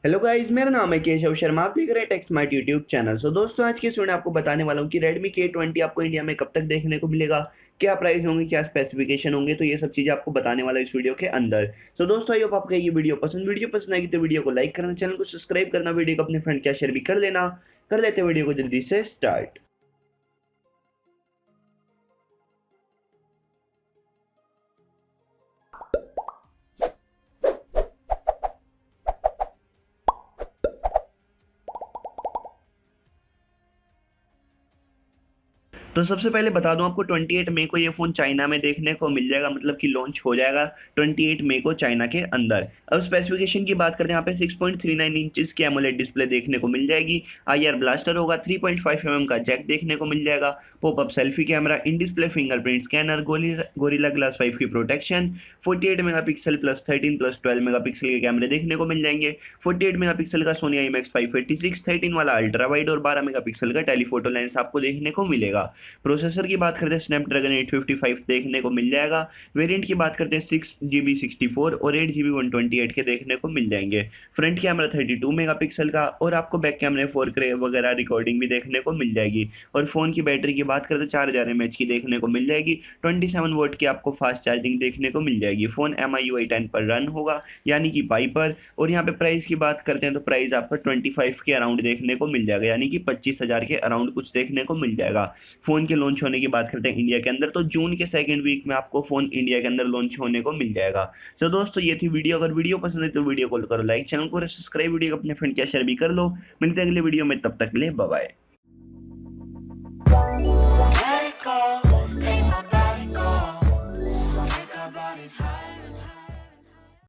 Hello guys, मेरा नाम है केशव शर्मा। आप देख रहे हैं टेक स्मार्ट यूट्यूब चैनल। दोस्तों, आज के इस वीडियो में आपको बताने वाला हूँ कि Redmi K20 आपको इंडिया में कब तक देखने को मिलेगा, क्या प्राइस होंगे, क्या स्पेसिफिकेशन होंगे। तो ये सब चीज़ें आपको बताने वाला इस वीडियो के अंदर। दोस्तों, आई होप आपको ये वीडियो पसंद आएगी तो वीडियो को लाइक करना, चैनल को सब्सक्राइब करना, वीडियो को अपने फ्रेंड के शेयर भी कर लेना। कर लेते हैं वीडियो को जल्दी से स्टार्ट। तो सबसे पहले बता दूं आपको 28 मई को ये फ़ोन चाइना में देखने को मिल जाएगा, मतलब कि लॉन्च हो जाएगा 28 मई को चाइना के अंदर। अब स्पेसिफिकेशन की बात करते हैं, यहाँ पे 6.39 इंचेस की एमोलेड डिस्प्ले देखने को मिल जाएगी। आईआर ब्लास्टर होगा, 3.5 mm का जैक देखने को मिल जाएगा। Popup selfie camera, in display fingerprint scanner, gorilla glass 5 की protection, 48 megapixel plus 13 plus 12 megapixel के कैमरे देखने को मिल जाएंगे। 48 मेगापिक्सल का सोनी IMX 586, 13 वाला अल्ट्रा वाइड और 12 मेगापिक्सल का टेलीफोटो लेंस आपको देखने को मिलेगा। प्रोसेसर की बात करते हैं, स्नैपड्रैगन 855 देखने को मिल जाएगा। वेरिएंट की बात करते हैं, 6GB 64 और 8GB 128 के देखने को मिल जाएंगे। फ्रंट कैमरा 32 मेगापिक्सल का और आपको बैक कैमरे 4K वगैरह रिकॉर्डिंग भी देखने को मिल जाएगी। और फोन की बैटरी की बात करते हैं, 4000 mAh की देखने को मिल जाएगी। 27 वोट की आपको फास्ट चार्जिंग देखने को मिल जाएगी। फोन MIUI 10 पर रन होगा, यानी कि पाई पर। और यहाँ पे प्राइस की बात करते हैं तो प्राइस आपको 25 के अराउंड देखने को मिल जाएगा, यानी कि 25,000 के अराउंड कुछ देखने को मिल जाएगा। फोन के लॉन्च होने की बात करते हैं इंडिया के अंदर, तो जून के सेकंड वीक में आपको फोन इंडिया के अंदर लॉन्च होने को मिल जाएगा। तो दोस्तों, ये थी वीडियो। अगर वीडियो पसंद है तो वीडियो को करो लाइक, चैनल को सब्सक्राइब, वीडियो को अपने फ्रेंड के शेयर भी कर लो। मिलते हैं अगले वीडियो में, तब तक के लिए बाय बाय।